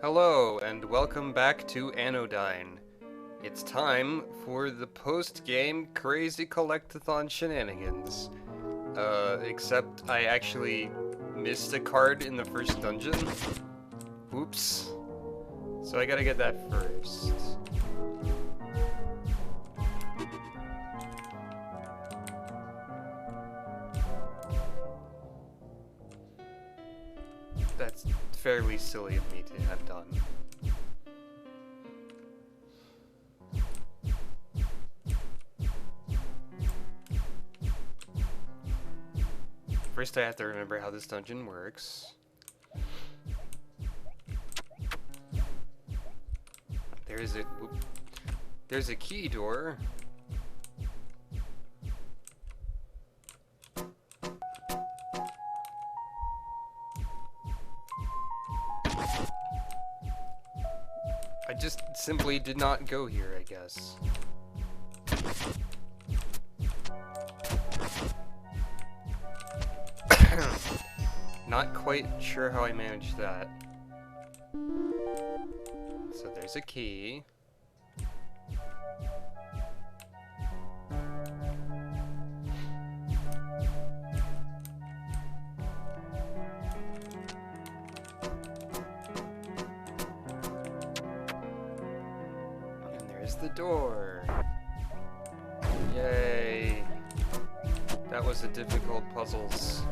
Hello, and welcome back to Anodyne. It's time for the post-game Crazy Collectathon shenanigans. Except I actually missed a card in the first dungeon. Oops. So I gotta get that first. That's fairly silly of me to have done. First I have to remember how this dungeon works. There's a key door. I just simply did not go here, I guess. Not quite sure how I managed that. So there's a key. And there's the door. Yay. That was a difficult puzzles.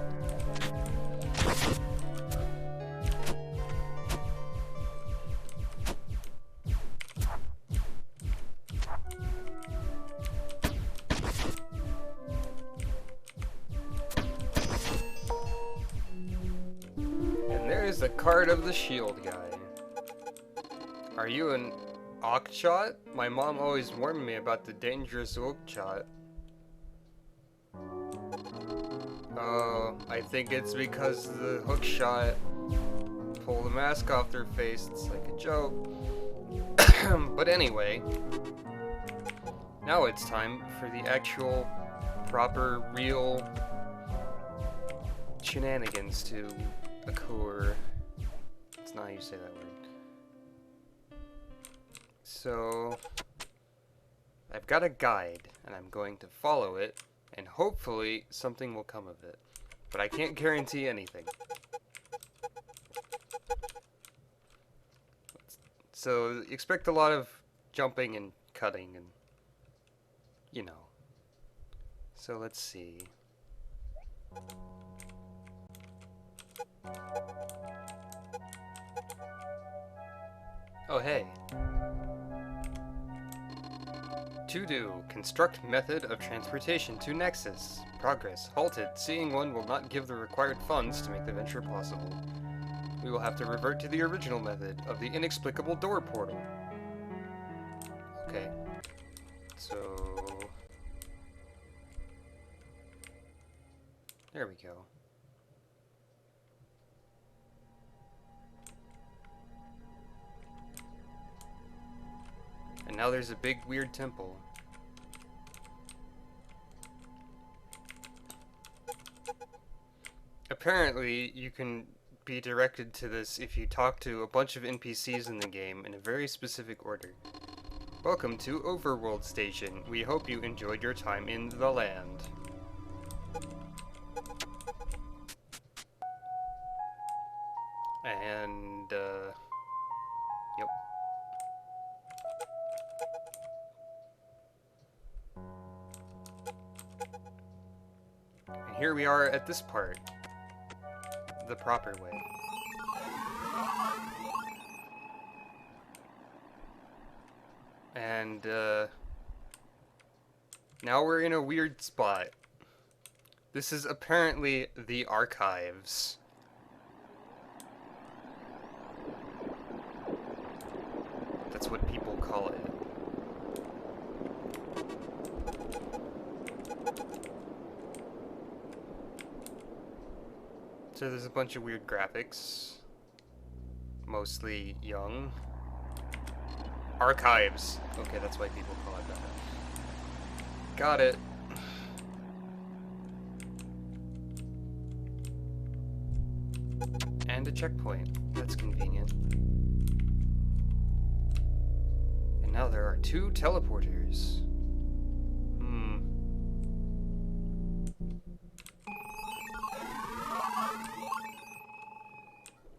There's the card of the shield guy. Are you an Oakshot? My mom always warned me about the dangerous Oakshot. Oh, I think it's because the hookshot pull the mask off their face. It's like a joke. But anyway, now it's time for the actual, proper, real shenanigans to occur. It's not how you say that word. So, I've got a guide, and I'm going to follow it, and hopefully something will come of it. But I can't guarantee anything. So, expect a lot of jumping and cutting and, you know. So, let's see. Oh, hey. To do. Construct method of transportation to Nexus. Progress. Halted. Seeing one will not give the required funds to make the venture possible. We will have to revert to the original method of the inexplicable door portal. Okay. So... there we go. And now there's a big weird temple. Apparently, you can be directed to this if you talk to a bunch of NPCs in the game in a very specific order. Welcome to Overworld Station. We hope you enjoyed your time in the land. And, yep. And here we are at this part. The proper way. And, now we're in a weird spot. This is apparently the archives. That's what people call it. So there's a bunch of weird graphics. mostly young. Archives. Okay, that's why people call it that. Got it. And a checkpoint. That's convenient. And now there are 2 teleporters.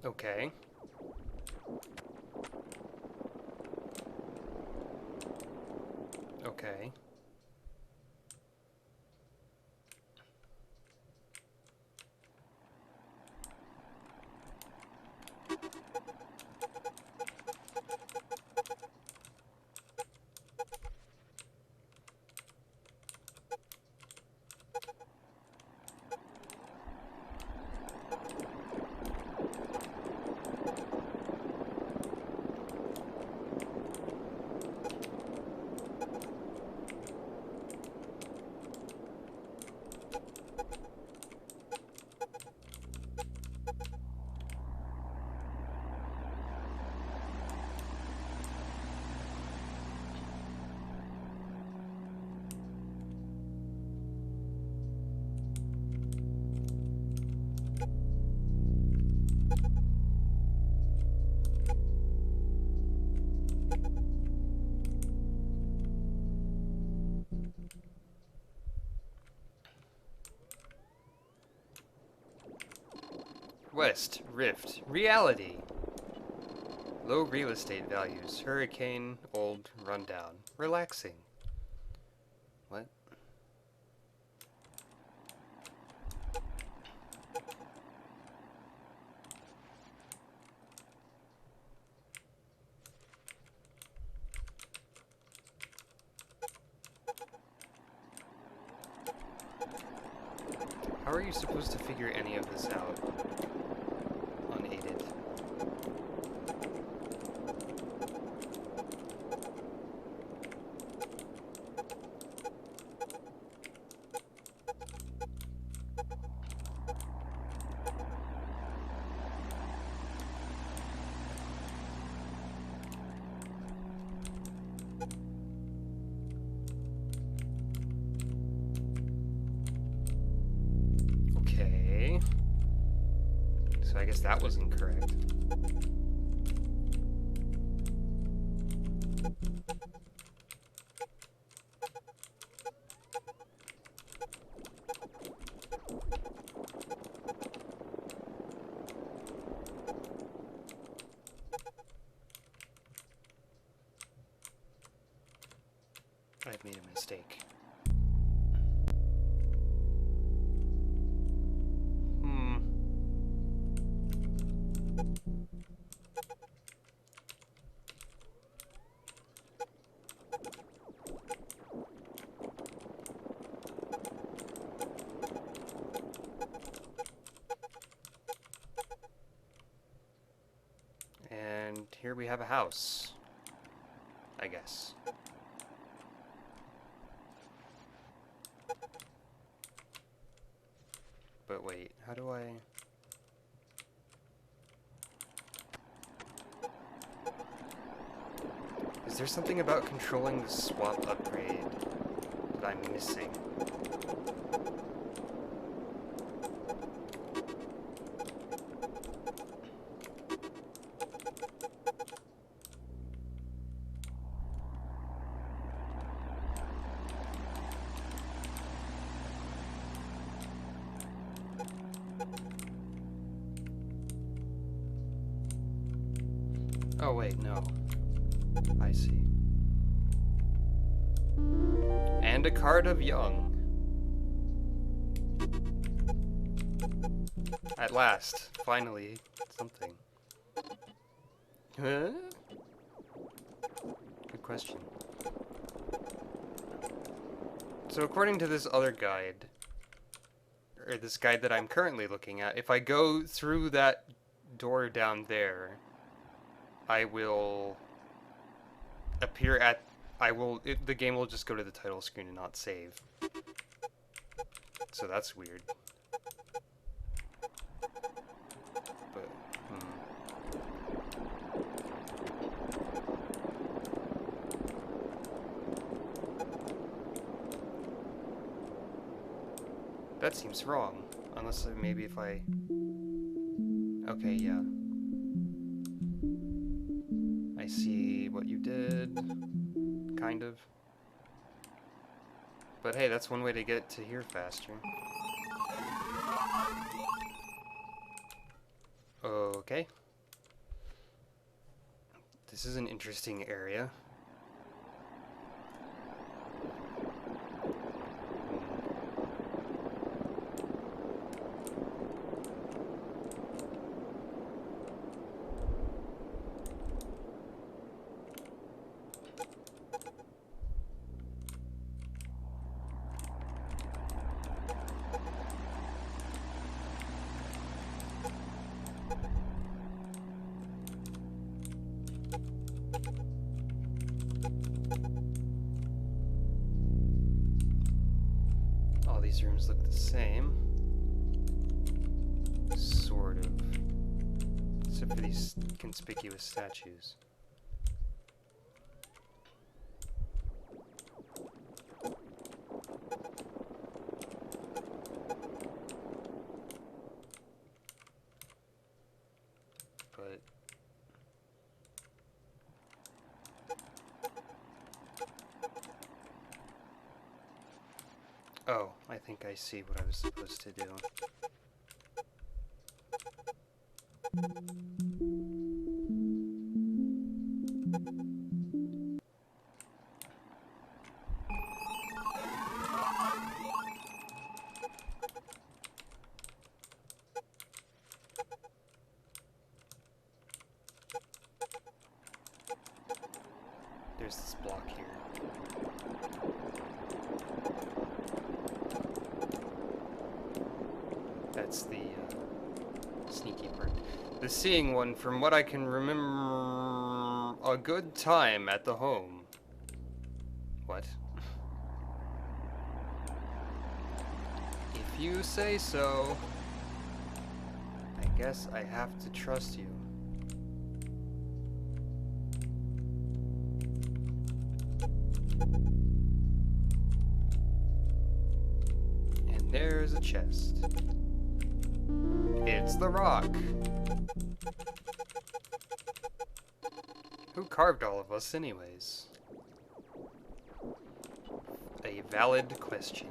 Okay. Okay. West, Rift, Reality. Low real estate values, hurricane, old, rundown, relaxing. What? How are you supposed to figure any of this out? Unaided. Okay. So I guess that was incorrect. I've made a mistake. And here we have a house, I guess. But wait, how do I... Is there something about controlling the swap upgrade that I'm missing? Oh wait, no. I see. And a card of Young. At last, finally, something. Huh? Good question. So according to this other guide, or this guide that I'm currently looking at, if I go through that door down there, I will appear at... the game will just go to the title screen and not save. So that's weird. But, that seems wrong. Unless maybe if I... Okay, yeah. I see what you did. Kind of. But hey, that's one way to get to here faster. Okay. This is an interesting area. These rooms look the same. Sort of. Except for these conspicuous statues. But... Oh, I think I see what I was supposed to do. There's this block here. That's the sneaky part. The seeing one, from what I can remember, a good time at the home. What? If you say so, I guess I have to trust you. And there's a chest. It's the rock. Who carved all of us anyways? A valid question.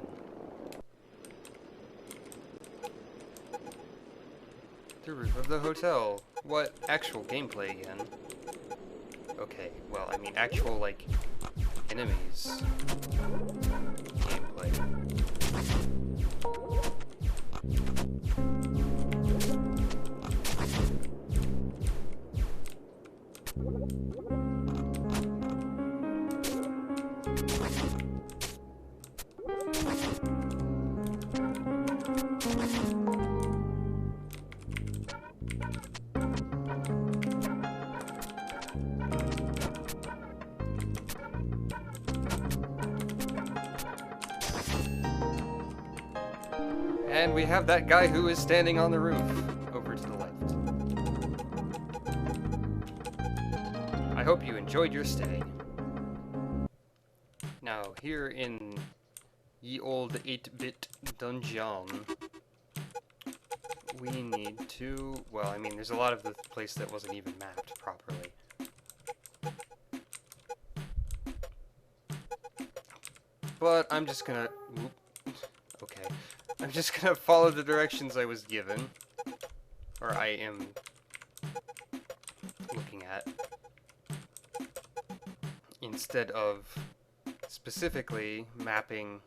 The roof of the hotel. What? Actual gameplay again. Okay, well, I mean actual, like, enemies. Gameplay. And we have that guy who is standing on the roof, over to the left. I hope you enjoyed your stay. Now, here in ye old 8-bit dungeon, we need to... Well, I mean, there's a lot of the place that wasn't even mapped properly. But I'm just gonna... Whoop. Okay. I'm just gonna follow the directions I was given. Or I am looking at. Instead of specifically mapping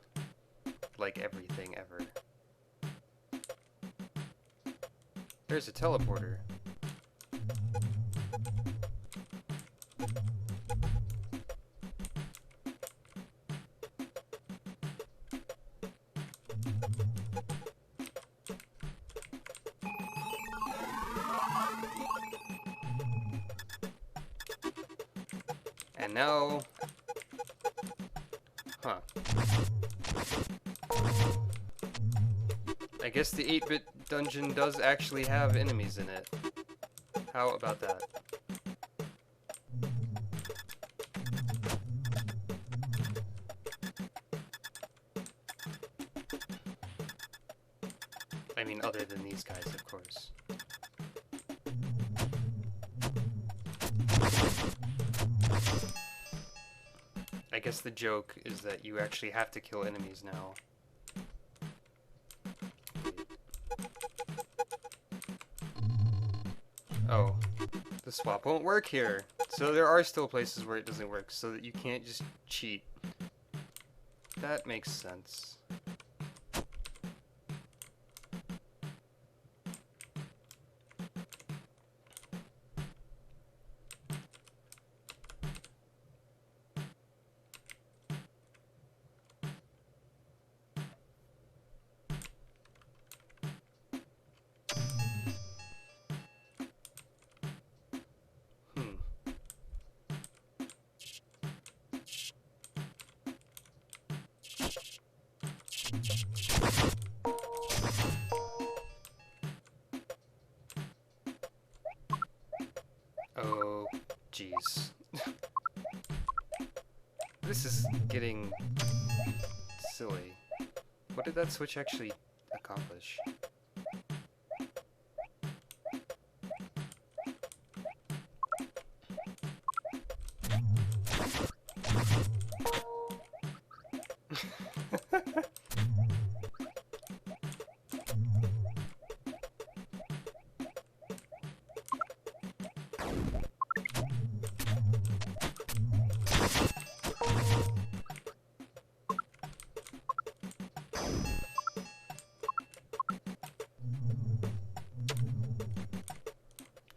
like everything ever. There's a teleporter. And now... Huh. I guess the 8-bit dungeon does actually have enemies in it. How about that? I mean, other than these guys, of course. I guess the joke is that you actually have to kill enemies now. Oh, the swap won't work here. So there are still places where it doesn't work, so that you can't just cheat. That makes sense. Oh, jeez. This is getting silly. What did that switch actually accomplish?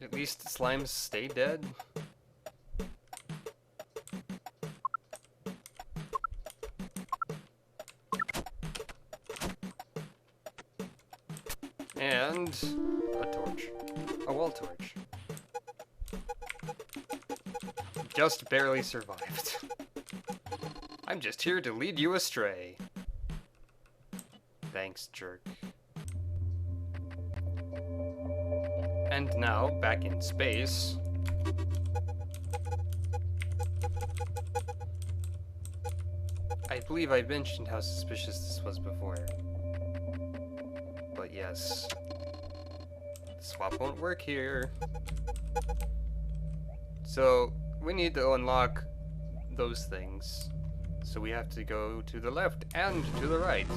At least slimes stay dead? And a torch. A wall torch. Just barely survived. I'm just here to lead you astray. Thanks, jerk. And now, back in space. I believe I mentioned how suspicious this was before. But yes. The swap won't work here. So, we need to unlock those things. So we have to go to the left and to the right.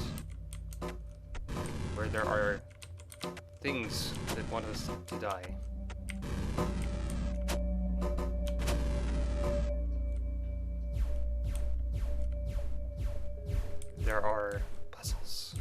Where there are things that want us to die. There are puzzles.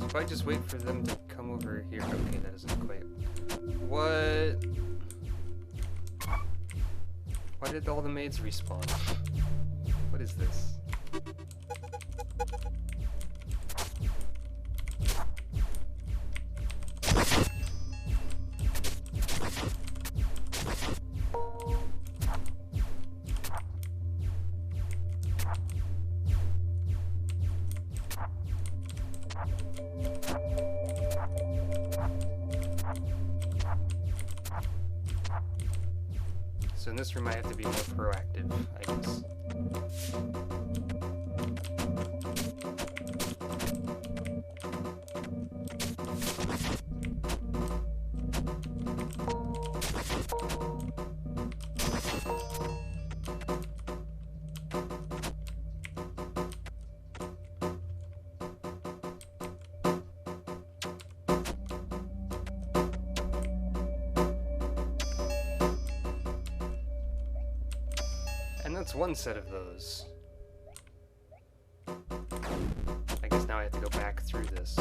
If I just wait for them to come over here. Okay, that isn't quite. What? Why did all the maids respawn? What is this? So in this room I have to be more proactive, I guess. And that's one set of those. I guess now I have to go back through this.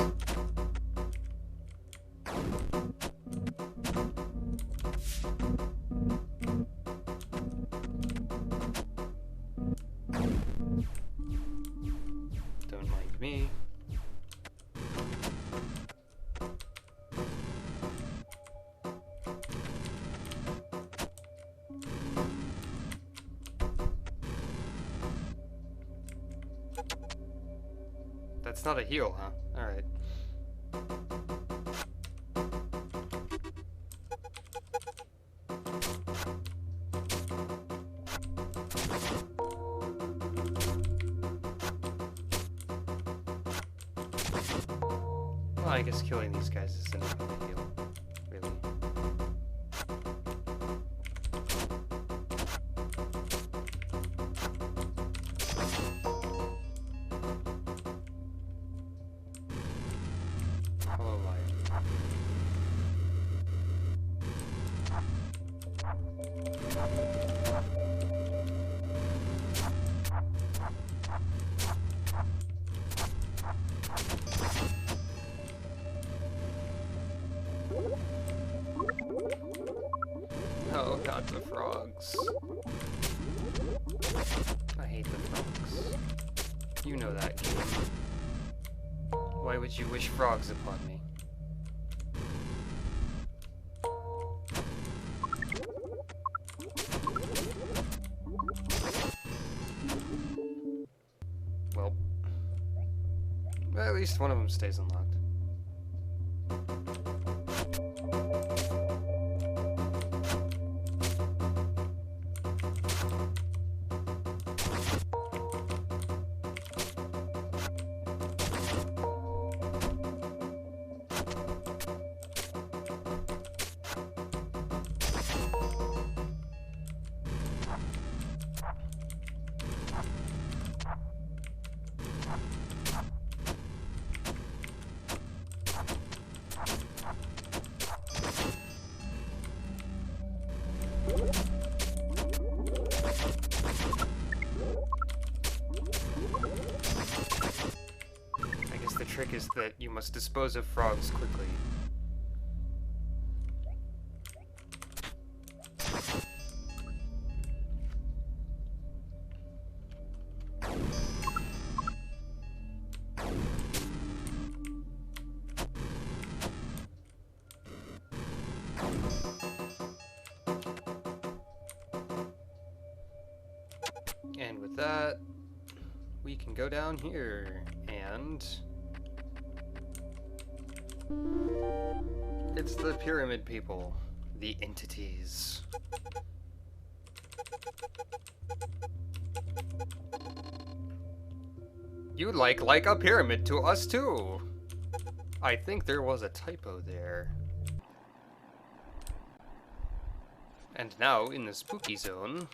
with me. That's not a heal, huh? Alright. Well, I guess killing these guys isn't a big deal, really. Hello, lion. Oh god, the frogs. I hate the frogs. You know that game. Why would you wish frogs upon me? Well, at least one of them stays unlocked. The trick is that you must dispose of frogs quickly. And with that, we can go down here and... it's the pyramid people, the entities. You like a pyramid to us too. I think there was a typo there. And now in the spooky zone,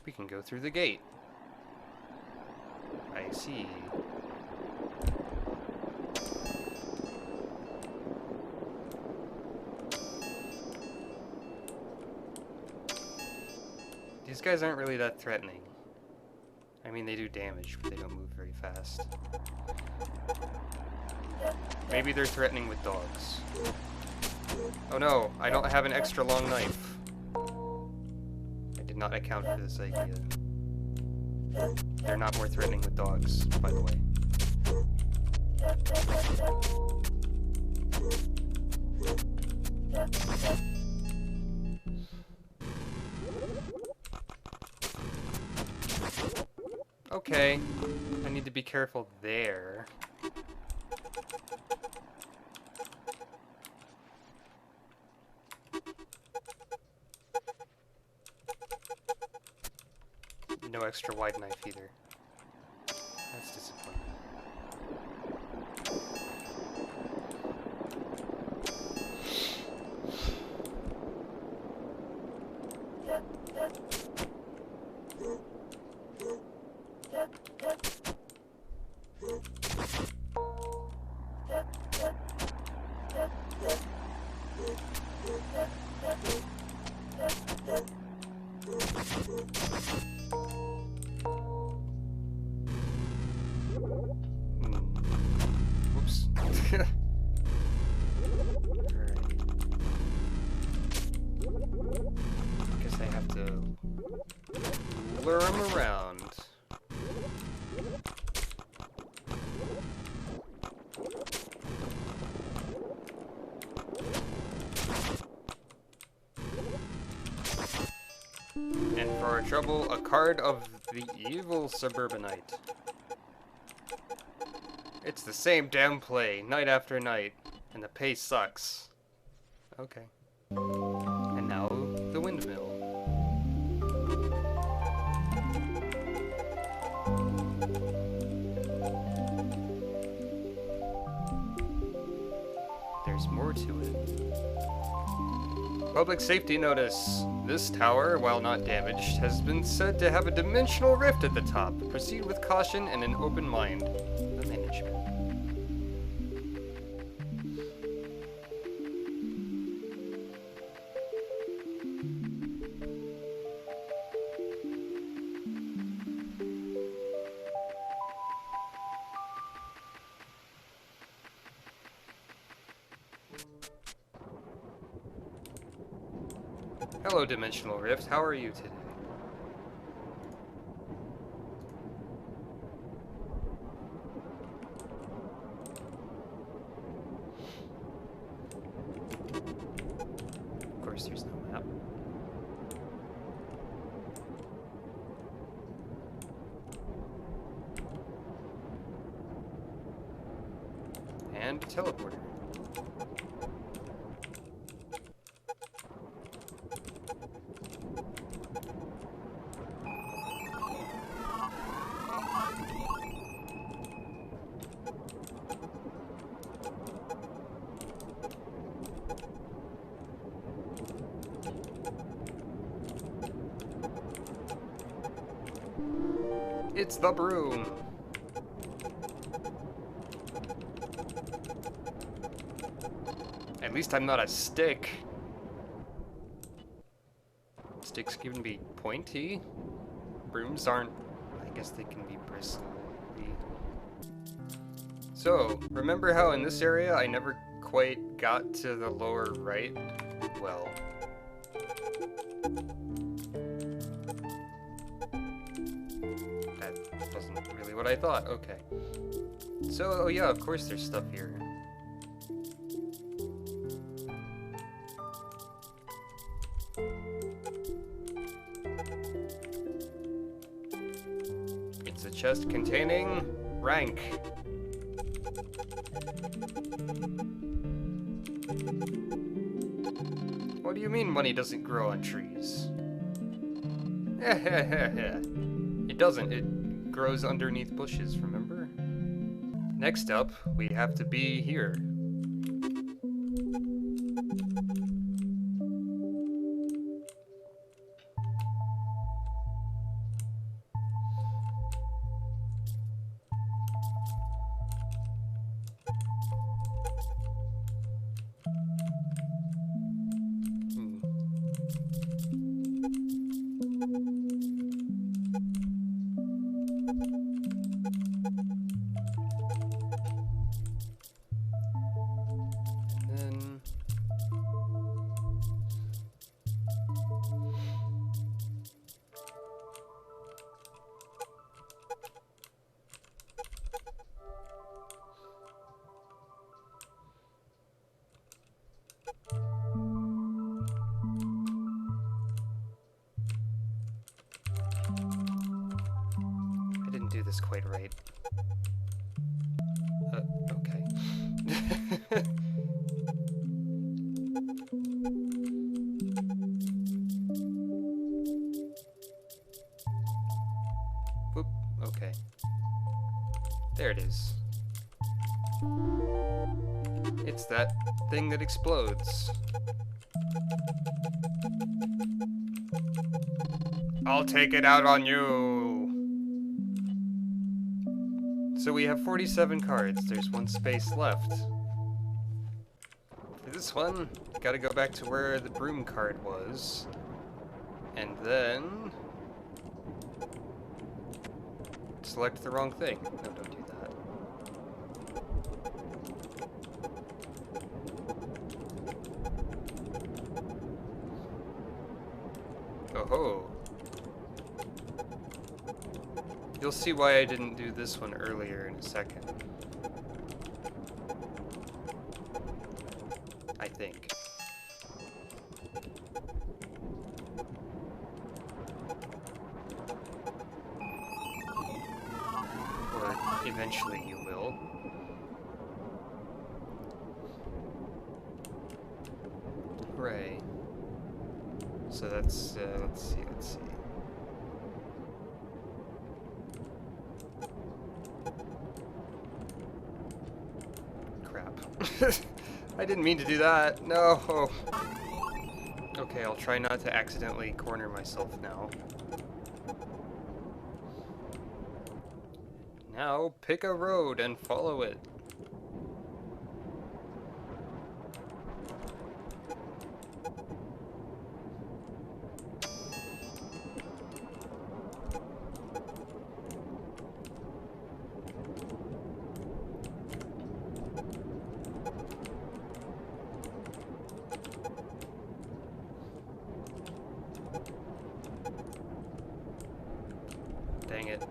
we can go through the gate. I see. These guys aren't really that threatening. I mean, they do damage, but they don't move very fast. Maybe they're threatening with dogs. Oh no, I don't have an extra long knife. I did not account for this idea. They're not more threatening with dogs, by the way. Okay, I need to be careful there. No extra wide knife either. That's disappointing. Whoops. Guess I have to Lure him around. And for our trouble, a card of the evil suburbanite. It's the same damn play, night after night, and the pay sucks. Okay. And now, the windmill. There's more to it. Public safety notice. This tower, while not damaged, has been said to have a dimensional rift at the top. Proceed with caution and an open mind. The management. Hello, Dimensional Rift. How are you today? Of course, there's no map. And teleporter. It's the broom. At least I'm not a stick. Sticks can be pointy. Brooms aren't. I guess they can be bristly. So, remember how in this area I never quite got to the lower right? Well. That wasn't really what I thought. Okay. So, oh yeah, of course there's stuff here. It's a chest containing rank. What do you mean money doesn't grow on trees? It doesn't. It grows underneath bushes, remember? Next up, we have to be here. Do this quite right. Okay. Whoop, okay. There it is. It's that thing that explodes. I'll take it out on you. So we have 47 cards. There's one space left. For this one, gotta go back to where the broom card was. And then select the wrong thing. No, don't do that. Oh ho. You'll see why I didn't do this one earlier in a second. I think. Or eventually you will. Hooray. So that's, let's see. Crap. I didn't mean to do that. No. Okay, I'll try not to accidentally corner myself now. Now, pick a road and follow it. Dang it.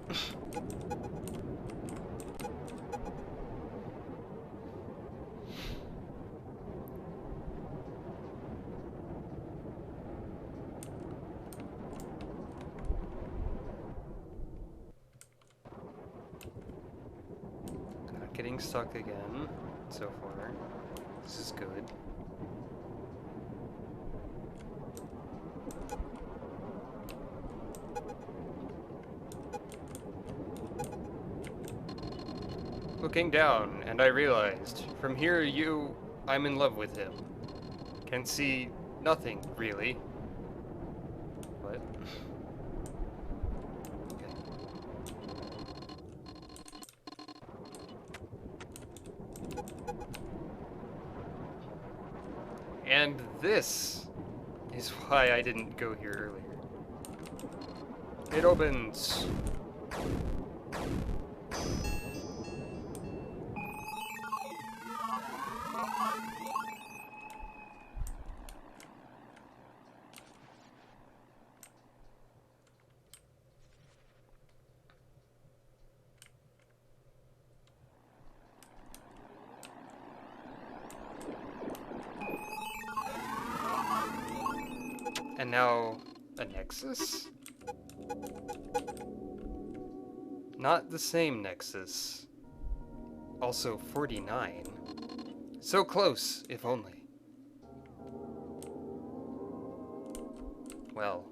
Not getting stuck again so far. This is good. Looking down, and I realized, from here I'm in love with him. Can see nothing, really. What? Okay. And this is why I didn't go here earlier. It opens. And now, a nexus? Not the same nexus. Also 49. So close, if only. Well.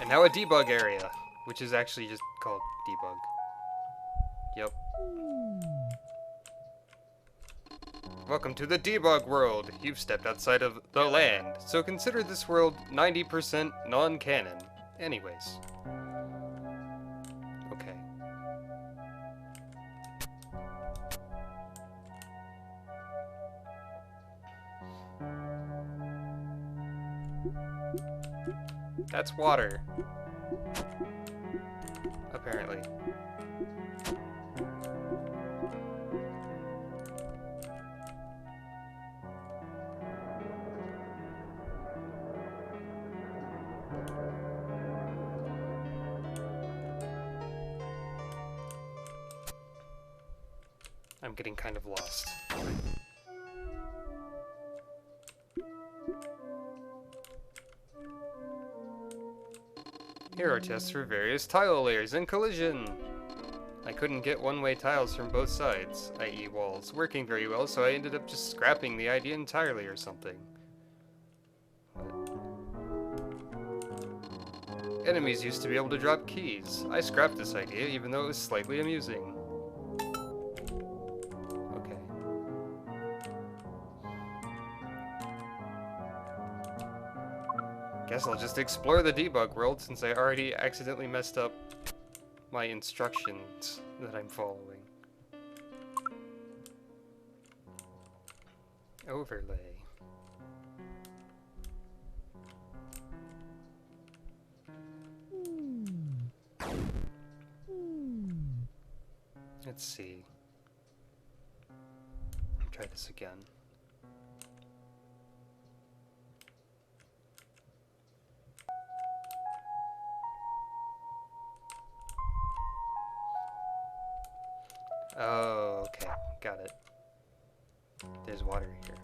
And now a debug area, which is actually just called debug. Yep. Welcome to the debug world. You've stepped outside of the land, so consider this world 90% non-canon. Anyways. Okay. That's water. Apparently. I'm getting kind of lost. Here are tests for various tile layers and collision. I couldn't get one-way tiles from both sides, i.e. walls, working very well, so I ended up just scrapping the idea entirely or something. Enemies used to be able to drop keys. I scrapped this idea, even though it was slightly amusing. Okay. Guess I'll just explore the debug world since I already accidentally messed up my instructions that I'm following. Overlay. Let's see. Try this again. There's water here.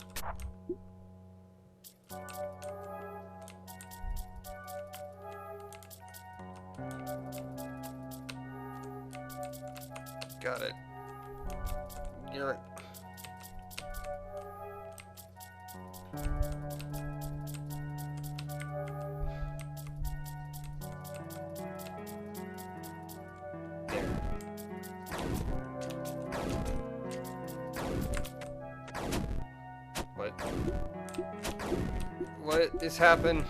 Got it. You're... What is happening?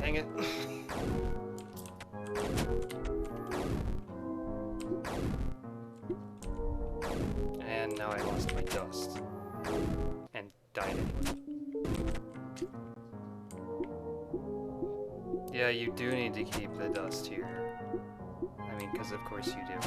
Dang it. And now I lost my dust. And died anyway. Yeah, you do need to keep the dust here. I mean, because of course you do.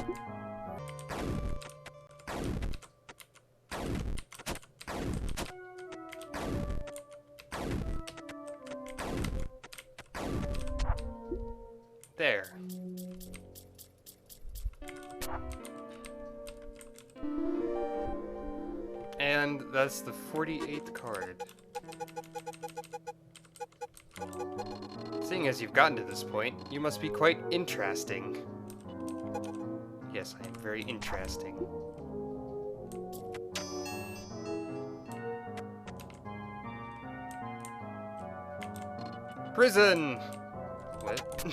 There. And that's the 48th card. Seeing as you've gotten to this point, you must be quite interesting. Yes, I am very interesting. Prison! What?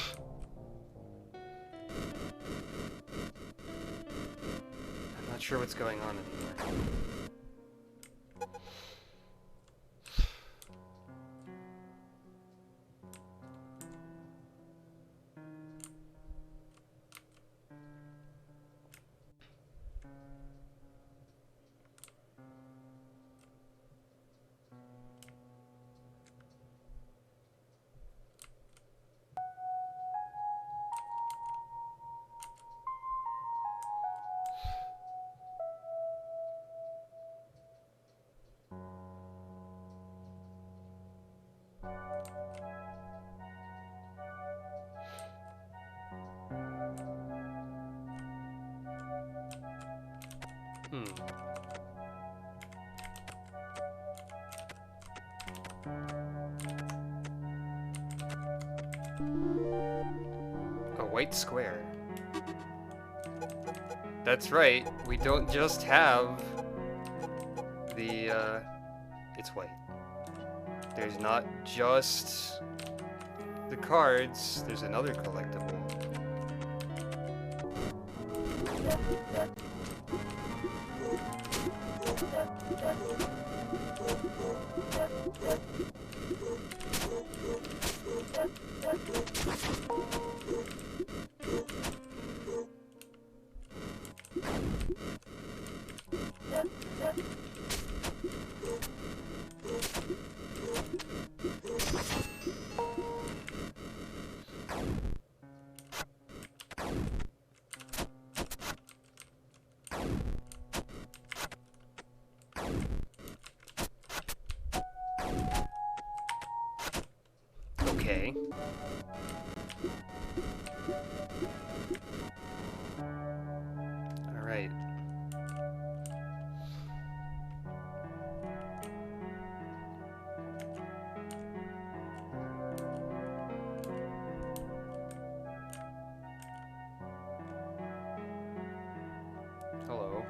I'm not sure what's going on anymore. A white square. That's right, we don't just have the, it's white. There's not just the cards, there's another collectible. Okay. All right. Hello.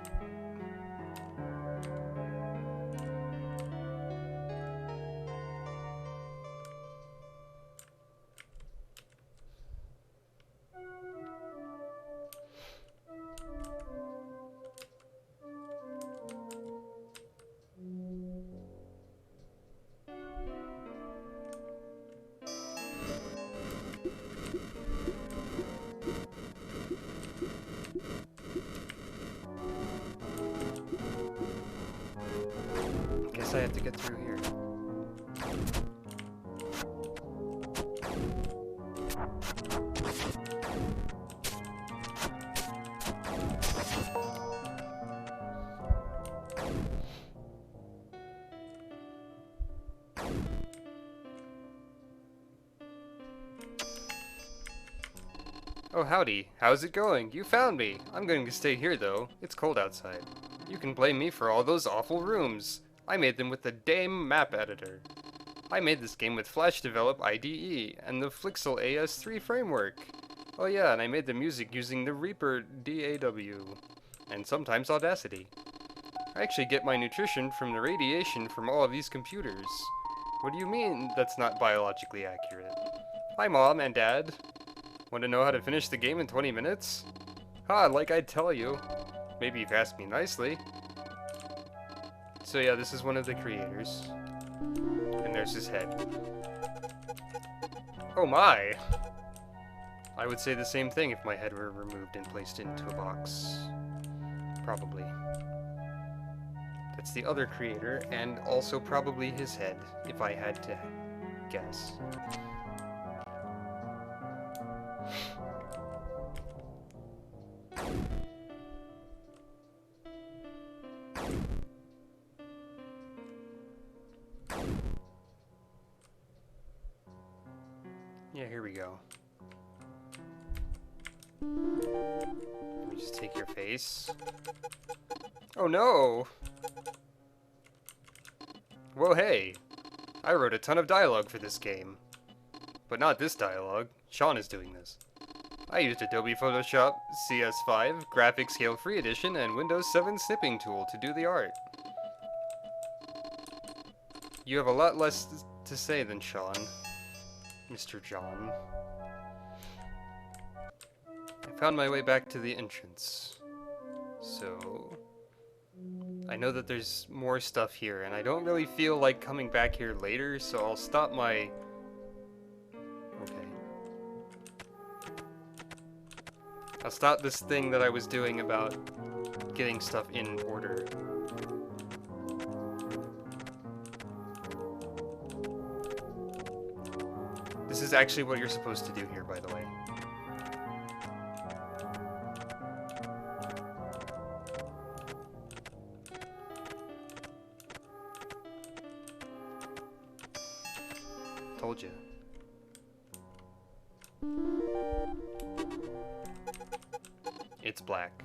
get through here? Oh, howdy. How's it going? You found me. I'm going to stay here, though. It's cold outside. You can blame me for all those awful rooms. I made them with the Dame map editor. I made this game with Flash Develop IDE and the Flixel AS3 framework. Oh yeah, and I made the music using the Reaper DAW. And sometimes Audacity. I actually get my nutrition from the radiation from all of these computers. What do you mean that's not biologically accurate? Hi, Mom and Dad. Want to know how to finish the game in 20 minutes? Ha, like I'd tell you. Maybe you've asked me nicely. So yeah, this is one of the creators. And there's his head. Oh my! I would say the same thing if my head were removed and placed into a box. Probably. That's the other creator, and also probably his head, if I had to guess. Yeah, here we go. Let me just take your face. Oh no! Whoa, hey! I wrote a ton of dialogue for this game. But not this dialogue. Sean is doing this. I used Adobe Photoshop CS5, Graphics Scale Free Edition, and Windows 7 Snipping Tool to do the art. You have a lot less to say than Sean, Mr. John. I found my way back to the entrance. So I know that there's more stuff here, and I don't really feel like coming back here later, so I'll stop my... Okay. I'll stop this thing that I was doing about getting stuff in order. This is actually what you're supposed to do here, by the way. Told you. It's black.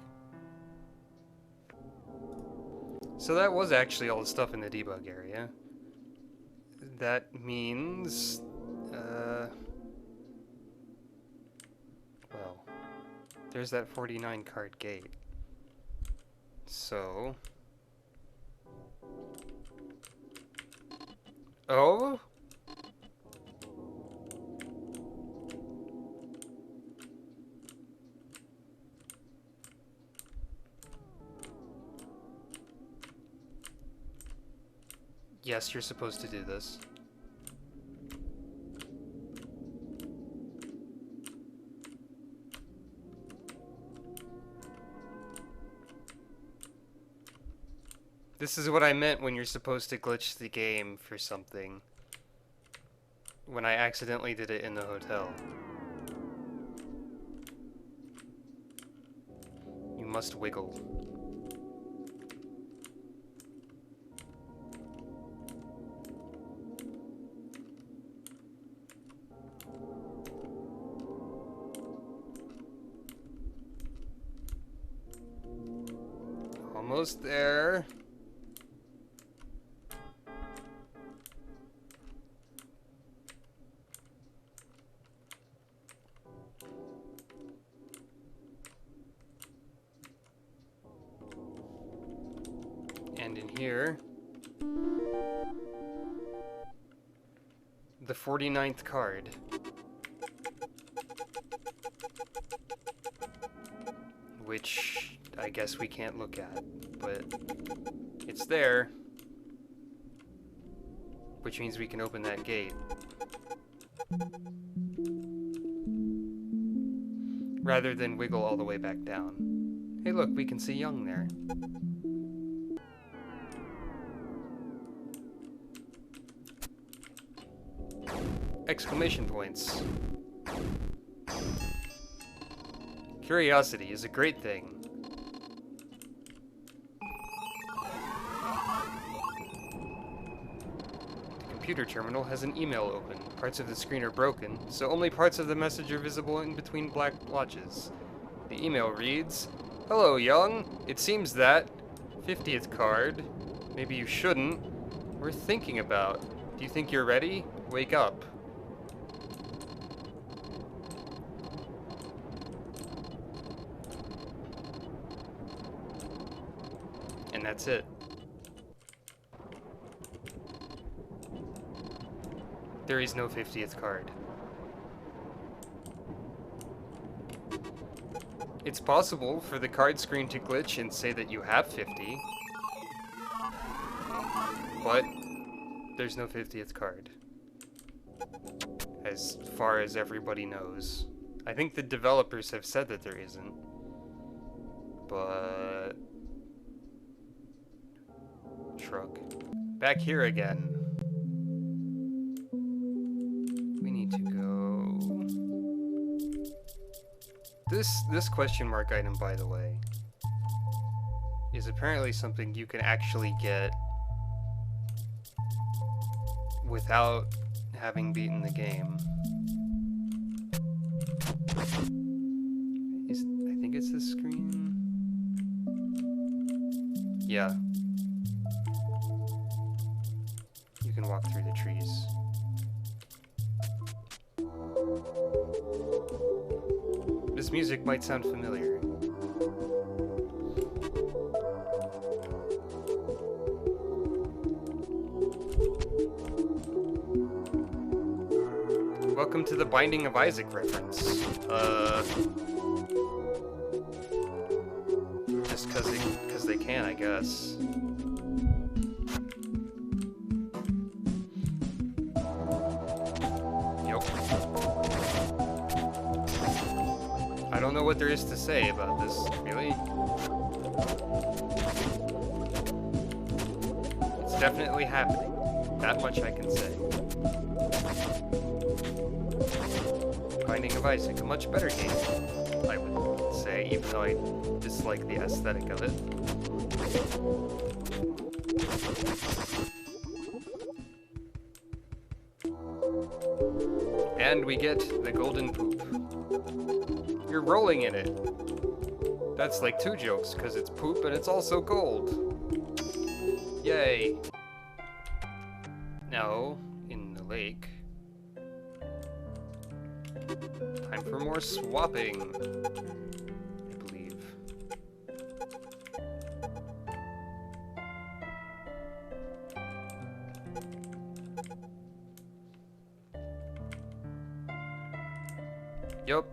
So that was actually all the stuff in the debug area. That means... well, there's that 49 card gate. So... Oh? Yes, you're supposed to do this. This is what I meant when you're supposed to glitch the game for something. When I accidentally did it in the hotel. You must wiggle. Almost there. And in here, the 49th card. Which I guess we can't look at, but it's there, which means we can open that gate. Rather than wiggle all the way back down. Hey look, we can see Young there. exclamation points. Curiosity is a great thing. The computer terminal has an email open. Parts of the screen are broken, so only parts of the message are visible in between black blotches. The email reads, "Hello, young. It seems that 50th card. Maybe you shouldn't. We're thinking about. Do you think you're ready? Wake up." And that's it. There is no 50th card. It's possible for the card screen to glitch and say that you have 50, but there's no 50th card, as far as everybody knows. I think the developers have said that there isn't, but... Shrug. Back here again. We need to go... This question mark item, by the way, is apparently something you can actually get without having beaten the game. I think it's this screen? Yeah. You can walk through the trees. This music might sound familiar. Welcome to the Binding of Isaac reference. Just because they can, I guess. Yep. I don't know what there is to say about this, really. It's definitely happening. That much I can say. Binding of Isaac, a much better game, I would say, even though I dislike the aesthetic of it. And we get the golden poop. You're rolling in it. That's like two jokes, because it's poop and it's also gold. Yay. Now, in the lake, time for more swapping, I believe. Yup.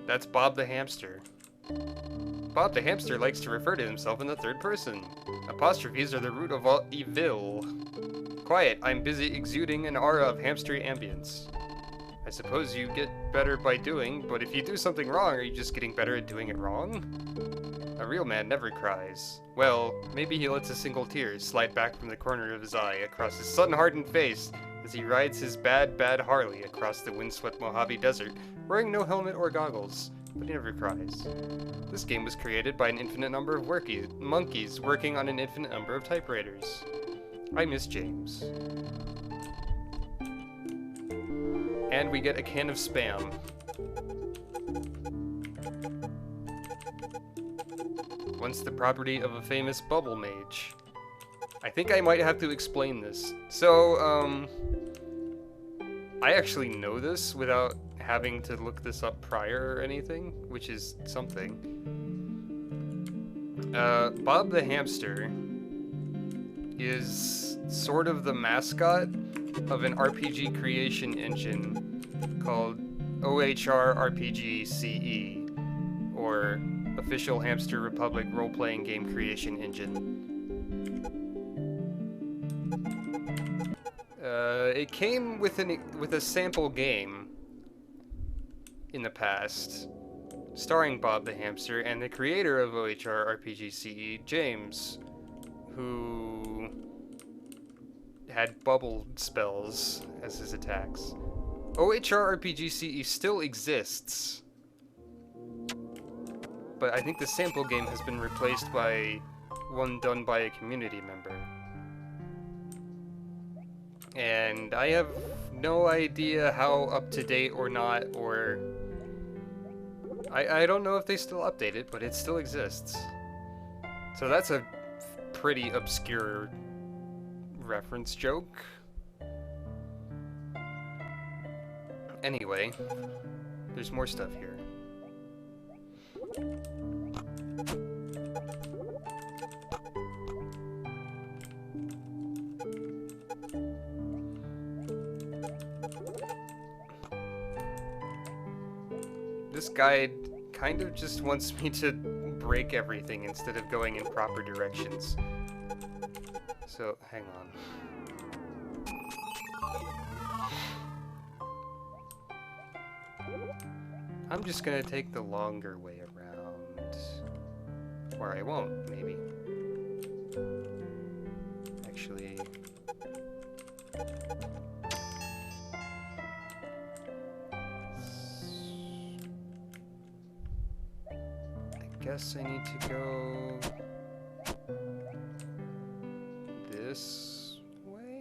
That's Bob the hamster. Bob the hamster likes to refer to himself in the third person. Apostrophes are the root of all evil. Quiet, I'm busy exuding an aura of hamstery ambience. I suppose you get better by doing, but if you do something wrong, are you just getting better at doing it wrong? A real man never cries. Well, maybe he lets a single tear slide back from the corner of his eye across his sun-hardened face as he rides his bad Harley across the windswept Mojave Desert, wearing no helmet or goggles, but he never cries. This game was created by an infinite number of monkeys working on an infinite number of typewriters. I miss James. And we get a can of Spam. Once the property of a famous bubble mage. I think I might have to explain this. So, I actually know this without having to look this up prior or anything, which is something. Bob the hamster is sort of the mascot of an RPG creation engine called OHR RPG CE, or Official Hamster Republic Role-Playing Game Creation Engine. It came with a sample game in the past, starring Bob the hamster and the creator of OHR RPG CE, James, who had bubble spells as his attacks. OHR RPG CE still exists, but I think the sample game has been replaced by one done by a community member. And I have no idea how up to date or not, or I don't know if they still update it, but it still exists. So that's a pretty obscure reference joke. Anyway, there's more stuff here. This guide kind of just wants me to break everything instead of going in proper directions. So, hang on. I'm just gonna take the longer way around. Or I won't, maybe. Actually... I guess I need to go... this way?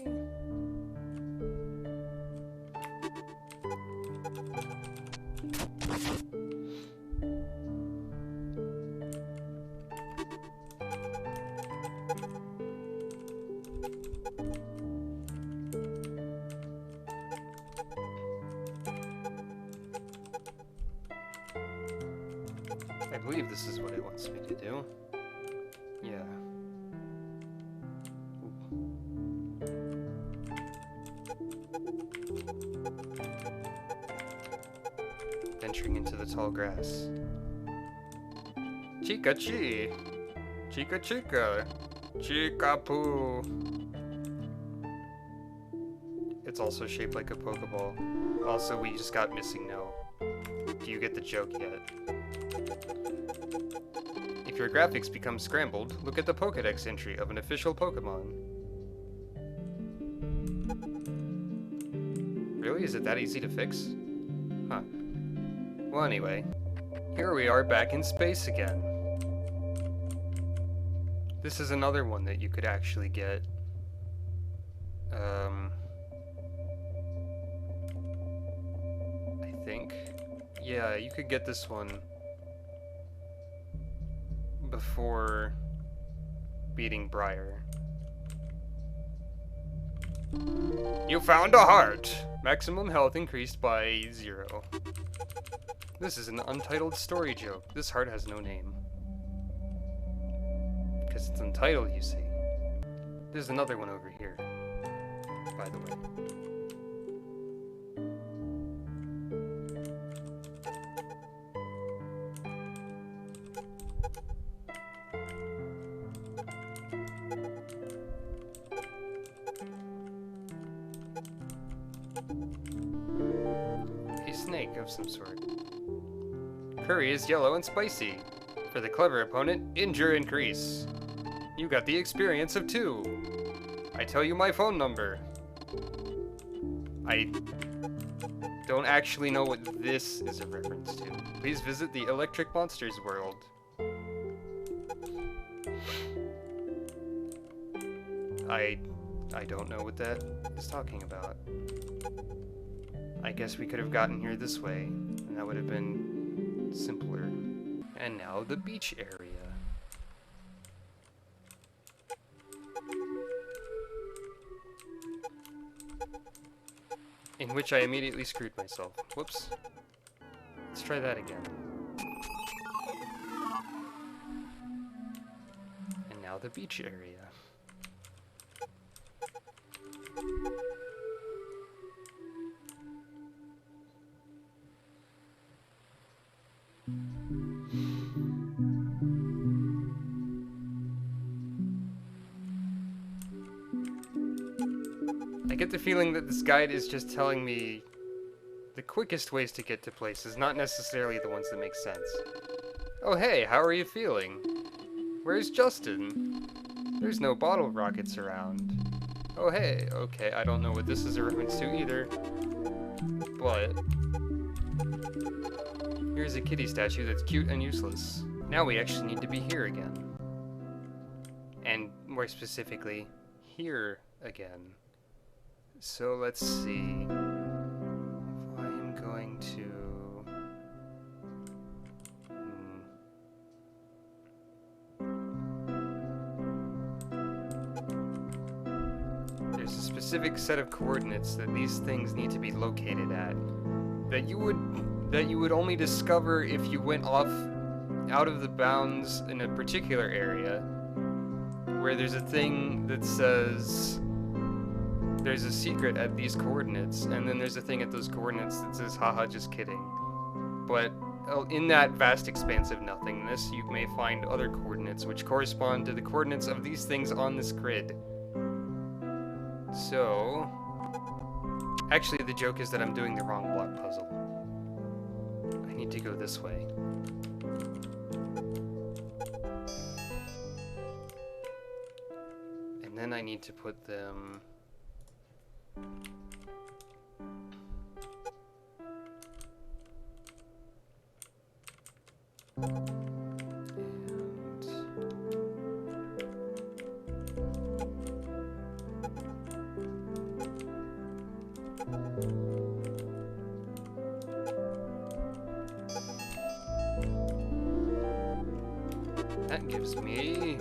I believe this is what it wants me to do. Yeah. Venturing into the tall grass. Chica chi! Chica chica! Chica poo! It's also shaped like a Pokeball. Also, we just got missing no. Do you get the joke yet? If your graphics become scrambled, look at the Pokédex entry of an official Pokemon. Really? Is it that easy to fix? Huh. Well, anyway, here we are back in space again. This is another one that you could actually get. I think. Yeah, you could get this one before beating Briar. You found a heart! Maximum health increased by 0. This is an untitled story joke. This heart has no name. Because it's untitled, you see. There's another one over here, by the way. A snake of some sort. Curry is yellow and spicy. For the clever opponent, injure increase. You got the experience of 2. I tell you my phone number. I don't actually know what this is a reference to. Please visit the Electric Monsters world. I don't know what that is talking about. I guess we could have gotten here this way, and that would have been simpler. And now the beach area. In which I immediately screwed myself. Whoops. Let's try that again. And now the beach area. I get the feeling that this guide is just telling me the quickest ways to get to places, not necessarily the ones that make sense. Oh hey, how are you feeling? Where's Justin? There's no bottle rockets around. Oh hey, okay, I don't know what this is a reference to either. But here's a kitty statue that's cute and useless. Now we actually need to be here again. And more specifically, here again. So let's see. If I'm going to... There's a specific set of coordinates that these things need to be located at. That you would only discover if you went off out of the bounds in a particular area where there's a thing that says there's a secret at these coordinates, and then there's a thing at those coordinates that says haha, just kidding. But in that vast expanse of nothingness, you may find other coordinates which correspond to the coordinates of these things on this grid. So actually the joke is that I'm doing the wrong block puzzle. I need to go this way. And then I need to put them... That gives me...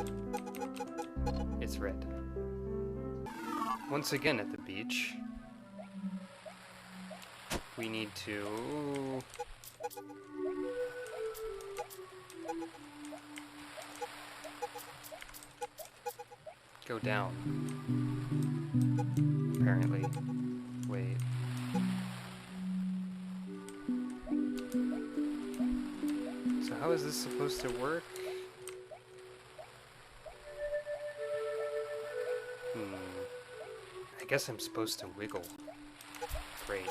It's red. Once again at the beach, we need to... go down. Apparently. Wait. So how is this supposed to work? I guess I'm supposed to wiggle. Great.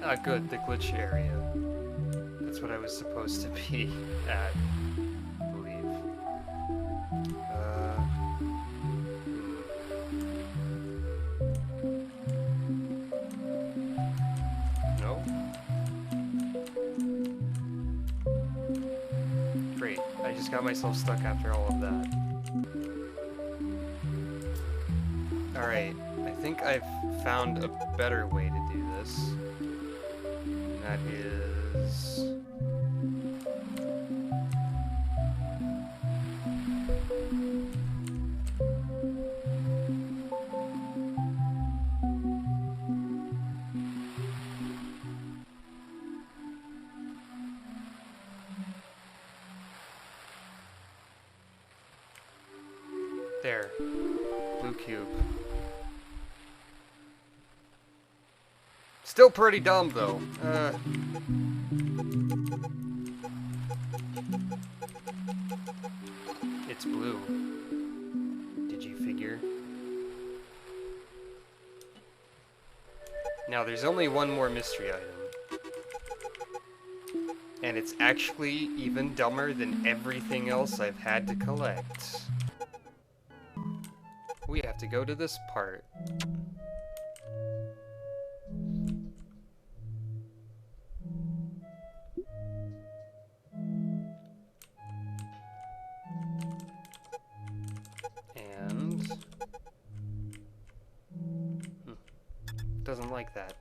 Ah, good, the glitch area. That's what I was supposed to be at, I believe. No? Great, I just got myself stuck after all of that. Alright, I think I've found a better way to do this. And that is... There. Blue cube. Still pretty dumb, though. It's blue. Did you figure? Now, there's only one more mystery item. And it's actually even dumber than everything else I've had to collect. We have to go to this part. Doesn't like that.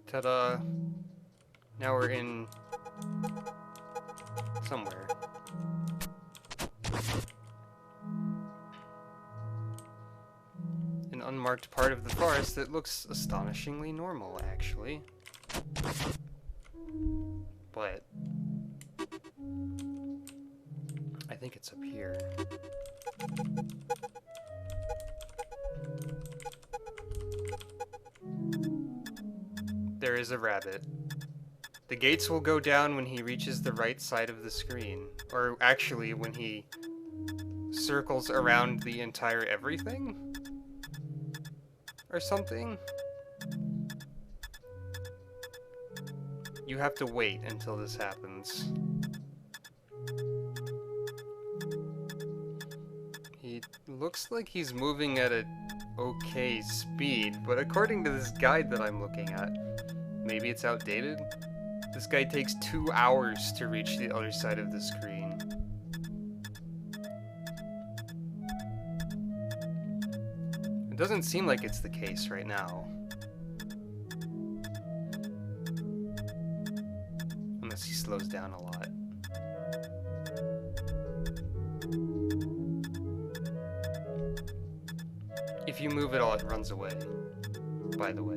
Ta-da! Now we're in somewhere. An unmarked part of the forest that looks astonishingly normal, actually. But I think it's up here. There is a rabbit. The gates will go down when he reaches the right side of the screen. Or actually, when he circles around the entire everything? Or something? You have to wait until this happens. He looks like he's moving at an okay speed, but according to this guide that I'm looking at, maybe it's outdated? This guy takes 2 hours to reach the other side of the screen. It doesn't seem like it's the case right now. Unless he slows down a lot. If you move at all, it runs away, by the way.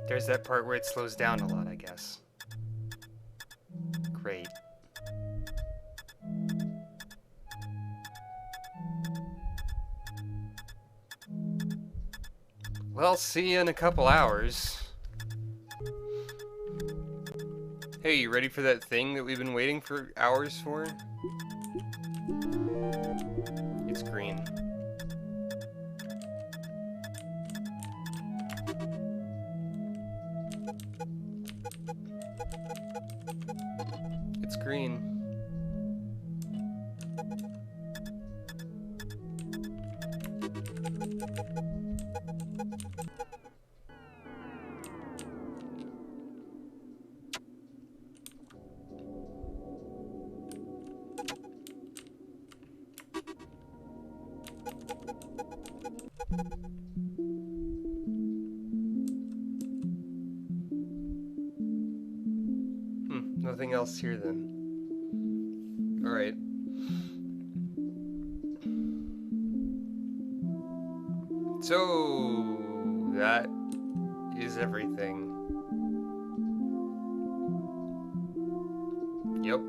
There's that part where it slows down a lot, I guess. Great. Well, see you in a couple hours. Hey, you ready for that thing that we've been waiting for hours for? It's green. It's green. Nothing else here then. Alright. So, that is everything. Yep.